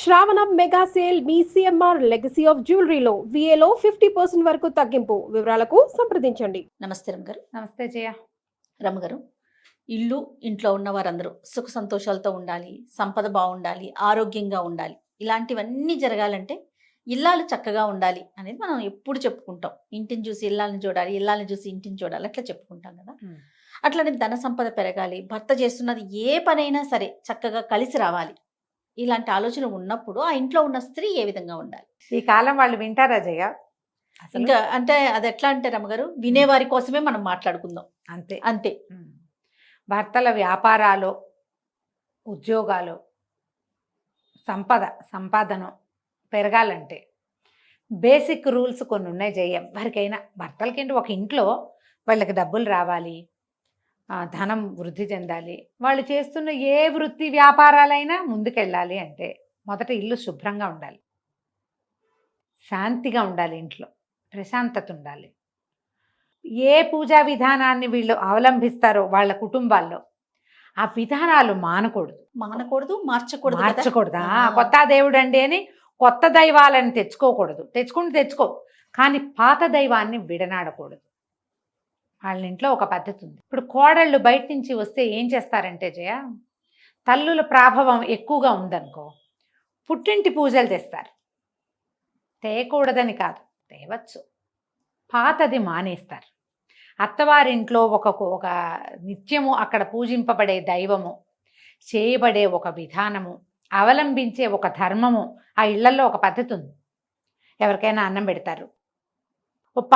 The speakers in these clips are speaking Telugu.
శ్రావణం మెగా సేల్ మీ సిఎంఆర్ లెగసీ ఆఫ్ జ్యువెలరీలో విఏలో 50% వరకు తగ్గింపు. వివరాలకు సంప్రదించండి. నమస్తే రమగారు. నమస్తే జయ. రమగారు, ఇల్లు ఇంట్లో ఉన్న వారందరూ సుఖ సంతోషాలతో ఉండాలి, సంపద బాగుండాలి, ఆరోగ్యంగా ఉండాలి. ఇలాంటివన్నీ జరగాలంటే ఇల్లాలు చక్కగా ఉండాలి అనేది మనం ఎప్పుడు చెప్పుకుంటాం. ఇంటిని చూసి ఇల్లాలని చూడాలి, ఇల్లాలని చూసి ఇంటిని చూడాలి, అట్లా చెప్పుకుంటాం కదా. అట్లనే ధన సంపద పెరగాలి, భర్త చేస్తున్నది ఏ పనైనా సరే చక్కగా కలిసి రావాలి. ఇలాంటి ఆలోచన ఉన్నప్పుడు ఆ ఇంట్లో ఉన్న స్త్రీ ఏ విధంగా ఉండాలి? ఈ కాలం వాళ్ళు వింటారా జయ? ఇంకా అంటే అది ఎట్లా అంటే రమగారు, వినేవారి కోసమే మనం మాట్లాడుకుందాం. అంతే అంతే. భర్తల వ్యాపారాలు, ఉద్యోగాలు, సంపాదన పెరగాలంటే బేసిక్ రూల్స్ కొన్ని ఉన్నాయి జయ. ఎవరికైనా భర్తలకేంటి, ఒక ఇంట్లో వాళ్ళకి డబ్బులు రావాలి, ధనం వృద్ధి చెందాలి, వాళ్ళు చేస్తున్న ఏ వృత్తి వ్యాపారాలైనా ముందుకెళ్ళాలి అంటే మొదట ఇల్లు శుభ్రంగా ఉండాలి, శాంతిగా ఉండాలి, ఇంట్లో ప్రశాంతత ఉండాలి. ఏ పూజా విధానాన్ని వీళ్ళు అవలంబిస్తారో వాళ్ళ కుటుంబాల్లో ఆ విధానాలు మానకూడదు, మార్చకూడదా. కొత్త దేవుడు అండి అని కొత్త దైవాలను తెచ్చుకోకూడదు, తెచ్చుకో, కానీ పాత దైవాన్ని విడనాడకూడదు. వాళ్ళ ఇంట్లో ఒక పద్ధతి ఉంది. ఇప్పుడు కోడళ్ళు బయట నుంచి వస్తే ఏం చేస్తారంటే జయ, తల్లుల ప్రాభవం ఎక్కువగా ఉందనుకో, పుట్టింటి పూజలు తెస్తారు. తేయకూడదని కాదు, తేవచ్చు, పాతది మానేస్తారు. అత్తవారింట్లో ఒక నిత్యము అక్కడ పూజింపబడే దైవము, చేయబడే ఒక విధానము, అవలంబించే ఒక ధర్మము, ఆ ఇళ్లలో ఒక పద్ధతి ఉంది. ఎవరికైనా అన్నం పెడతారు,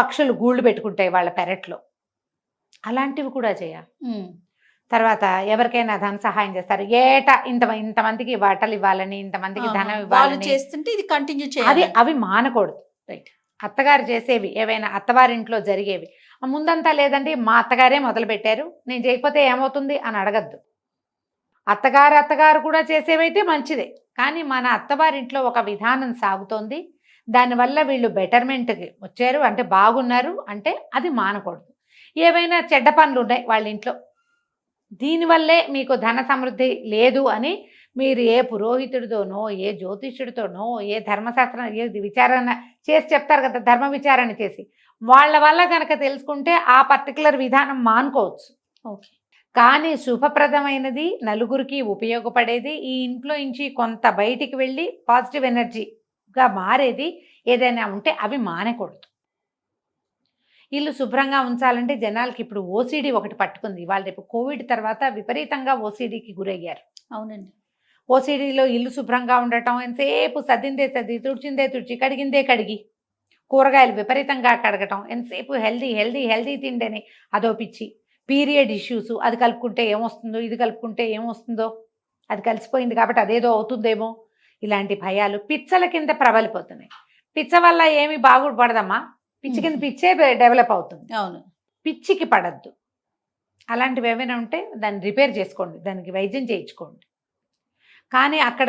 పక్షులు గూళ్ళు పెట్టుకుంటాయి వాళ్ళ పెరట్లో, అలాంటివి కూడా చేయ. తర్వాత ఎవరికైనా ధన సహాయం చేస్తారు, ఏటా ఇంతమందికి బట్టలు ఇవ్వాలని, ఇంతమందికి ధనం ఇవ్వాలని చేస్తుంటే ఇది కంటిన్యూ చేయాలి. అవి మానకూడదు. రైట్. అత్తగారు చేసేవి ఏవైనా, అత్తవారింట్లో జరిగేవి ముందంతా లేదండి మా అత్తగారే మొదలు పెట్టారు, నేను చేయకపోతే ఏమవుతుంది అని అడగద్దు. అత్తగారు కూడా చేసేవైతే మంచిదే, కానీ మన అత్తవారింట్లో ఒక విధానం సాగుతోంది, దానివల్ల వీళ్ళు బెటర్మెంట్కి వచ్చారు అంటే బాగున్నారు అంటే అది మానకూడదు. ఏవైనా చెడ్డ పనులు ఉన్నాయి వాళ్ళ ఇంట్లో, దీనివల్లే మీకు ధన సమృద్ధి లేదు అని మీరు ఏ పురోహితుడితోనో, ఏ జ్యోతిష్యుడితోనో, ఏ ధర్మశాస్త్రం, ఏ విచారణ చేసి చెప్తారు కదా, ధర్మ విచారణ చేసి వాళ్ళ వల్ల కనుక తెలుసుకుంటే ఆ పర్టికులర్ విధానం మానుకోవచ్చు. ఓకే. కానీ శుభప్రదమైనది, నలుగురికి ఉపయోగపడేది, ఈ ఇంట్లో నుంచి కొంత బయటికి వెళ్ళి పాజిటివ్ ఎనర్జీగా మారేది ఏదైనా ఉంటే అవి మానకూడదు. ఇల్లు శుభ్రంగా ఉంచాలంటే జనాలకి ఇప్పుడు ఓసిడి ఒకటి పట్టుకుంది. వాళ్ళు రేపు కోవిడ్ తర్వాత విపరీతంగా ఓసిడికి గురయ్యారు. అవునండి. ఓసిడిలో ఇల్లు శుభ్రంగా ఉండటం, ఎంతసేపు సర్దిందే సర్ది, తుడిచిందే తుడిచి, కడిగిందే కడిగి, కూరగాయలు విపరీతంగా కడగటం, ఎంతసేపు హెల్దీ తిండని అదో పిచ్చి. పీరియడ్ ఇష్యూస్, అది కలుపుకుంటే ఏమొస్తుందో, ఇది కలుపుకుంటే ఏమొస్తుందో, అది కలిసిపోయింది కాబట్టి అదేదో అవుతుందేమో, ఇలాంటి భయాలు పిచ్చల కింద ప్రబలిపోతున్నాయి. పిచ్చ వల్ల ఏమి బాగుపడదమ్మా, పిచ్చి కింద పిచ్చే డెవలప్ అవుతుంది. అవును. పిచ్చికి పడద్దు. అలాంటివి ఏమైనా ఉంటే దాన్ని రిపేర్ చేసుకోండి, దానికి వైద్యం చేయించుకోండి. కానీ అక్కడ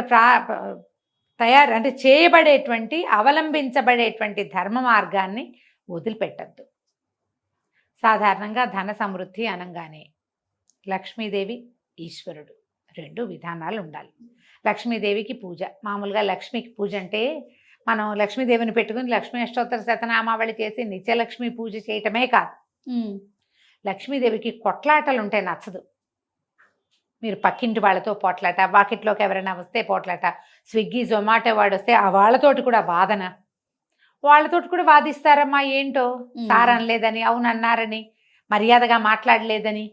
అంటే చేయబడేటువంటి, అవలంబించబడేటువంటి ధర్మ మార్గాన్ని వదిలిపెట్టద్దు. సాధారణంగా ధన సమృద్ధి అనగానే లక్ష్మీదేవి, ఈశ్వరుడు రెండు విధానాలు ఉండాలి. లక్ష్మీదేవికి పూజ, మామూలుగా లక్ష్మికి పూజ అంటే మనం లక్ష్మీదేవిని పెట్టుకుని లక్ష్మీ అష్టోత్తర శతనామావళి చేసి నిత్యలక్ష్మి పూజ చేయటమే కాదు. లక్ష్మీదేవికి కొట్లాటలు ఉంటే నచ్చదు. మీరు పక్కింటి వాళ్ళతో పోట్లాట, వాకిట్లోకి ఎవరైనా వస్తే పోట్లాట, స్విగ్గీ జొమాటో వాడు వస్తే ఆ వాళ్ళతోటి కూడా వాదన, వాళ్ళతోటి కూడా వాదిస్తారమ్మా. ఏంటో సార్ అనలేదని, అవునన్నారని, మర్యాదగా మాట్లాడలేదని,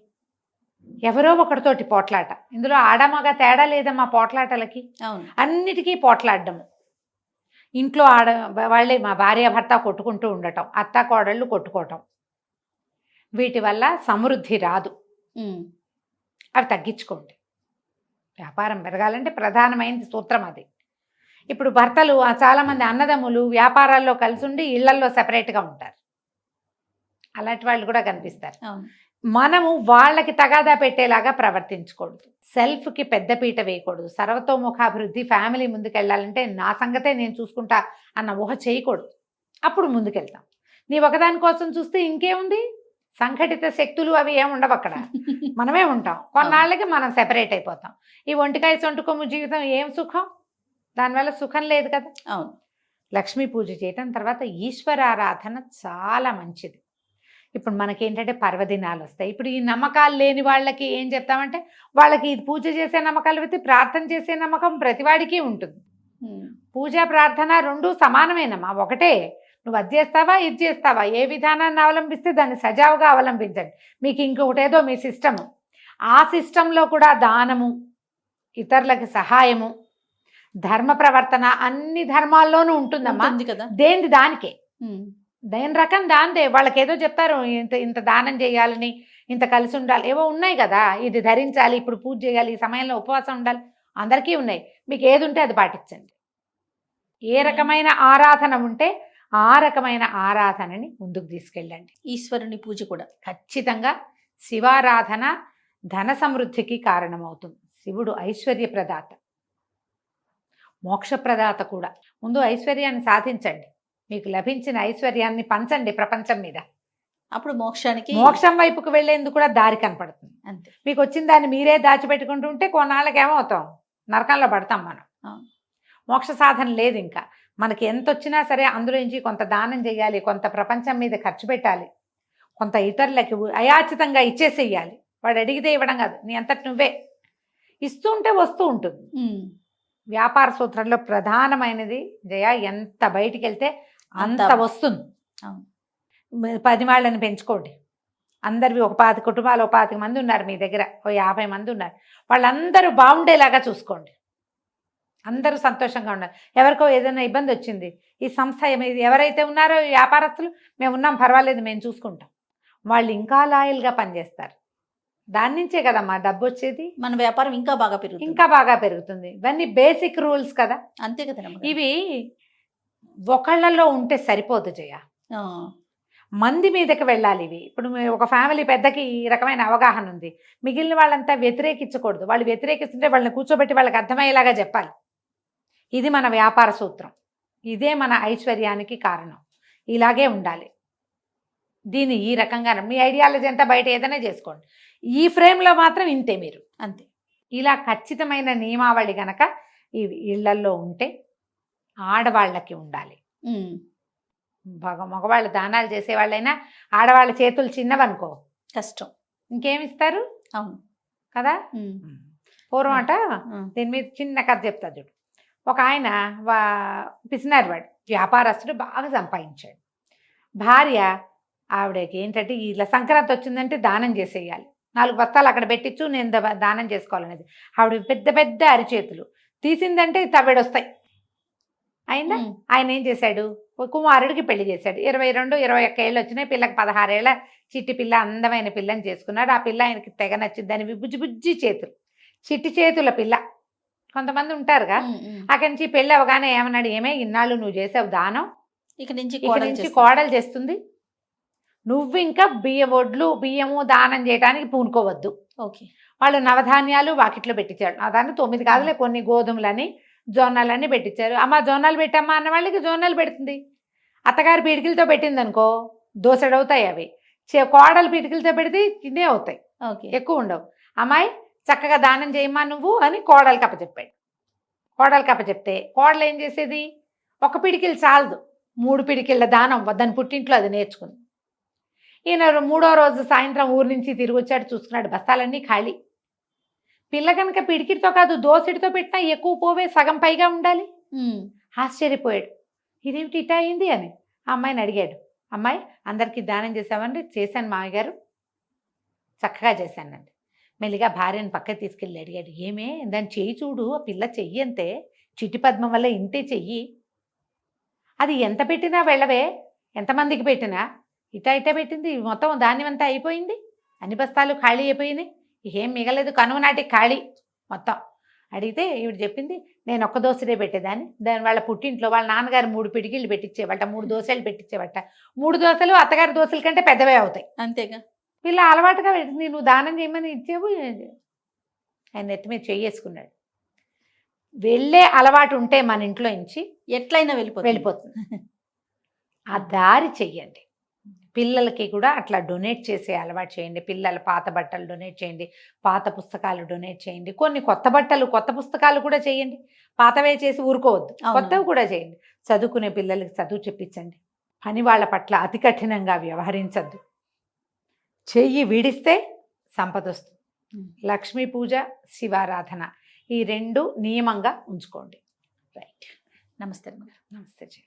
ఎవరో ఒకటితోటి పోట్లాట. ఇందులో ఆడమగ తేడా లేదమ్మా పోట్లాటలకి, అన్నిటికీ పోట్లాడము. ఇంట్లో వాళ్ళే మా భార్య భర్త కొట్టుకుంటూ ఉండటం, అత్త కోడళ్ళు కొట్టుకోవటం, వీటి వల్ల సమృద్ధి రాదు. అవి తగ్గించుకోండి. వ్యాపారం పెరగాలంటే ప్రధానమైన సూత్రం అది. ఇప్పుడు భర్తలు చాలామంది అన్నదమ్ములు వ్యాపారాల్లో కలిసి ఉండి ఇళ్లల్లో సెపరేట్గా ఉంటారు. అలాంటి వాళ్ళు కూడా కనిపిస్తారు. మనము వాళ్ళకి తగాదా పెట్టేలాగా ప్రవర్తించకూడదు. సెల్ఫ్కి పెద్దపీట వేయకూడదు. సర్వతోముఖాభివృద్ధి, ఫ్యామిలీ ముందుకెళ్ళాలంటే నా సంగతే నేను చూసుకుంటా అన్న ఊహ చేయకూడదు. అప్పుడు ముందుకెళ్తాం. నీ ఒకదాని కోసం చూస్తే ఇంకేముంది, సంఘటిత శక్తులు అవి ఏముండవు అక్కడ, మనమే ఉంటాం. కొన్నాళ్ళకి మనం సెపరేట్ అయిపోతాం. ఈ ఒంటికాయ సొంటుకొమ్ము జీవితం ఏం సుఖం. దానివల్ల సుఖం లేదు కదా. అవును. లక్ష్మీ పూజ చేయటం, తర్వాత ఈశ్వరారాధన చాలా మంచిది. ఇప్పుడు మనకేంటంటే పర్వదినాలు వస్తాయి. ఇప్పుడు ఈ నమ్మకాలు లేని వాళ్ళకి ఏం చెప్తామంటే, వాళ్ళకి ఇది పూజ చేసే నమ్మకాలు పెట్టి ప్రార్థన చేసే నమ్మకం ప్రతివాడికి ఉంటుంది. పూజ ప్రార్థన రెండు సమానమేనమ్మా, ఒకటే. నువ్వు అది చేస్తావా ఇది చేస్తావా, ఏ విధానాన్ని అవలంబిస్తే దాన్ని సజావుగా అవలంబించండి. మీకు ఇంకొకటి ఏదో మీ సిస్టము, ఆ సిస్టంలో కూడా దానము, ఇతరులకి సహాయము, ధర్మ ప్రవర్తన అన్ని ధర్మాల్లోనూ ఉంటుందమ్మా. కదా, దేనిది దానికే, దేని రకం దాందే. వాళ్ళకి ఏదో చెప్తారు, ఇంత ఇంత దానం చేయాలని, ఇంత కలిసి ఉండాలి, ఏవో ఉన్నాయి కదా, ఇది ధరించాలి, ఇప్పుడు పూజ చేయాలి, ఈ సమయంలో ఉపవాసం ఉండాలి, అందరికీ ఉన్నాయి. మీకు ఏది ఉంటే అది పాటించండి. ఏ రకమైన ఆరాధన ఉంటే ఆ రకమైన ఆరాధనని ముందుకు తీసుకెళ్ళండి. ఈశ్వరుని పూజ కూడా ఖచ్చితంగా శివారాధన ధన సమృద్ధికి కారణమవుతుంది. శివుడు ఐశ్వర్య ప్రదాత, మోక్షప్రదాత కూడా. ముందు ఐశ్వర్యాన్ని సాధించండి, మీకు లభించిన ఐశ్వర్యాన్ని పంచండి ప్రపంచం మీద. అప్పుడు మోక్షం వైపుకు వెళ్లేందుకు కూడా దారి కనపడుతుంది. అంతే. మీకు వచ్చిన దాన్ని మీరే దాచిపెట్టుకుంటుంటే కొన్నాళ్ళకి ఏమవుతాం, నరకంలో పడతాం మనం. మోక్ష సాధన లేదు. ఇంకా మనకి ఎంత వచ్చినా సరే అందులో నుంచి కొంత దానం చేయాలి, కొంత ప్రపంచం మీద ఖర్చు పెట్టాలి, కొంత ఇతరులకి అయాచితంగా ఇచ్చేసేయాలి. వాడు అడిగితే ఇవ్వడం కాదు, నీ అంతటి నువ్వే ఇస్తూ ఉంటే వస్తూ ఉంటుంది. వ్యాపార సూత్రంలో ప్రధానమైనది జయ, ఎంత బయటికి వెళ్తే అంత వస్తుంది. 10 వాళ్ళని పెంచుకోండి. అందరివి ఒక 5 కుటుంబాలు, 5 మంది ఉన్నారు మీ దగ్గర, 50 మంది ఉన్నారు, వాళ్ళందరూ బాగుండేలాగా చూసుకోండి. అందరూ సంతోషంగా ఉన్నారు. ఎవరికో ఏదైనా ఇబ్బంది వచ్చింది, ఈ సంస్థ ఎవరైతే ఉన్నారో వ్యాపారస్తులు, మేము ఉన్నాం పర్వాలేదు మేము చూసుకుంటాం, వాళ్ళు ఇంకా లాయల్గా పనిచేస్తారు. దాని నుంచే కదమ్మా డబ్బు వచ్చేది. మన వ్యాపారం ఇంకా బాగా పెరుగుతుంది. ఇవన్నీ బేసిక్ రూల్స్ కదా. అంతే కదా. ఇవి ఒకళ్ళలో ఉంటే సరిపోదు జయ, మంది మీదకి వెళ్ళాలి ఇవి. ఇప్పుడు ఒక ఫ్యామిలీ పెద్దకి ఈ రకమైన అవగాహన ఉంది, మిగిలిన వాళ్ళంతా వ్యతిరేకించకూడదు. వాళ్ళు వ్యతిరేకిస్తుంటే వాళ్ళని కూర్చోబెట్టి వాళ్ళకి అర్థమయ్యేలాగా చెప్పాలి. ఇది మన వ్యాపార సూత్రం, ఇదే మన ఐశ్వర్యానికి కారణం. ఇలాగే ఉండాలి. దీన్ని ఈ రకంగా మీ ఐడియాలజీ అంతా బయట ఏదైనా చేసుకోండి, ఈ ఫ్రేమ్లో మాత్రం ఇంతే మీరు, అంతే. ఇలా ఖచ్చితమైన నియమావళి గనక ఈ ఇళ్లల్లో ఉంటే ఆడవాళ్ళకి ఉండాలి. మగవాళ్ళు దానాలు చేసేవాళ్ళైనా ఆడవాళ్ళ చేతులు చిన్నవనుకో కష్టం, ఇంకేమిస్తారు. అవును కదా. పూర్వం అట దీని మీద చిన్న కథ చెప్తా చూడు. ఒక ఆయన పిసినారు, వాడు వ్యాపారస్తుడు, బాగా సంపాదించాడు. భార్య ఆవిడకి ఏంటంటే ఇలా సంక్రాంతి వచ్చిందంటే దానం చేసేయాలి, 4 బస్తాలు అక్కడ పెట్టించు, నేను దానం చేసుకోవాలనేది. ఆవిడ పెద్ద పెద్ద అరిచేతులు, తీసిందంటే తవ్వెడొస్తాయి. అయిందా. ఆయన ఏం చేశాడు, కుమారుడికి పెళ్లి చేశాడు. 22-21 ఏళ్ళు వచ్చినాయి, పిల్లకి 16 ఏళ్ళ చిట్టి పిల్ల, అందమైన పిల్లని చేసుకున్నాడు. ఆ పిల్ల ఆయనకి తెగ నచ్చింది. దాని బుజ్జి బుజ్జి చేతులు, చిట్టి చేతుల పిల్ల. కొంతమంది ఉంటారుగా. అక్కడి నుంచి పెళ్ళి అవగానే ఏమన్నాడు, ఏమే ఇన్నాళ్ళు నువ్వు చేసావు దానం, ఇక నుంచి కోడలు చేస్తుంది, నువ్వు ఇంకా బియ్యము దానం చేయడానికి పూనుకోవద్దు. ఓకే. వాళ్ళు నవధాన్యాలు వాకిట్లో పెట్టించాడు. దాన్ని 9 కాదులే, కొన్ని గోధుమలని జొన్నలన్నీ పెట్టించారు. అమ్మ జొన్నలు పెట్టమ్మా అన్న వాళ్ళకి జొన్నలు పెడుతుంది. అత్తగారి పిడికిలతో పెట్టింది అనుకో దోసెడవుతాయి అవి. కోడలు పిడికిలతో పెడితే చిన్నే అవుతాయి, ఎక్కువ ఉండవు. అమ్మాయి చక్కగా దానం చేయమ్మా నువ్వు అని కోడలు కప్పచెప్పాడు. కోడలు కప్పచెప్తే కోడలు ఏం చేసేది, 1 పిడికిలు చాలదు, 3 పిడికిళ్ళ దానం దాని పుట్టింట్లో అది నేర్చుకుంది. ఈయన 3వ రోజు సాయంత్రం ఊరి నుంచి తిరిగి వచ్చాడు, చూసుకున్నాడు బస్తాలన్నీ ఖాళీ. పిల్ల కనుక పిడికిడితో కాదు దోసెడితో పెట్టినా ఎక్కువ పోవే, సగం పైగా ఉండాలి. ఆశ్చర్యపోయాడు, ఇదేమిటి ఇటా అయింది అని అమ్మాయిని అడిగాడు. అమ్మాయి అందరికీ దానం చేసామంటే, చేశాను మామయ్య గారు, చక్కగా చేశానండి. మెల్లిగా భార్యను పక్కకి తీసుకెళ్ళి అడిగాడు, ఏమే దాన్ని చెయ్యి చూడు, ఆ పిల్ల చెయ్యి అంతే, చిట్టి పద్మం వల్ల ఇంతే చెయ్యి, అది ఎంత పెట్టినా వెళ్ళవే, ఎంతమందికి పెట్టినా ఇటా పెట్టింది, మొత్తం ధాన్యం అంతా అయిపోయింది, అన్ని బస్తాలు ఖాళీ అయిపోయినాయి, ఏం మిగలేదు, కనుమ నాటికి ఖాళీ మొత్తం. అడిగితే ఈవిడ చెప్పింది, నేను 1 దోసెడే పెట్టేదాన్ని, దాని వాళ్ళ పుట్టింట్లో వాళ్ళ నాన్నగారు 3 పిడికిళ్ళు పెట్టించేవాట, 3 దోశలు పెట్టించేవాట. 3 దోశలు అత్తగారి దోశల కంటే పెద్దవే అవుతాయి, అంతేగా. పిల్ల అలవాటుగా పెట్టింది, నువ్వు దానం చేయమని ఇచ్చేవు. ఆయన నెత్తి మీద చెయ్యేసుకున్నాడు. వెళ్ళే అలవాటు ఉంటే మన ఇంట్లో నుంచి ఎట్లయినా వెళ్ళిపోతుంది. ఆ దారి చెయ్యండి. పిల్లలకి కూడా అట్లా డొనేట్ చేసే అలవాటు చేయండి. పిల్లల పాత బట్టలు డొనేట్ చేయండి, పాత పుస్తకాలు డొనేట్ చేయండి, కొన్ని కొత్త బట్టలు కొత్త పుస్తకాలు కూడా చేయండి. పాతవే చేసి ఊరుకోవద్దు, అవును. కొత్తవి కూడా చేయండి. చదువుకునే పిల్లలకి చదువు చెప్పించండి. పని వాళ్ళ పట్ల అతి కఠినంగా వ్యవహరించద్దు. చెయ్యి విడిస్తే సంపద వస్తుంది. లక్ష్మీ పూజ, శివారాధన ఈ 2 నియమంగా ఉంచుకోండి. రైట్. నమస్తే అమ్మగారు. నమస్తే జీ.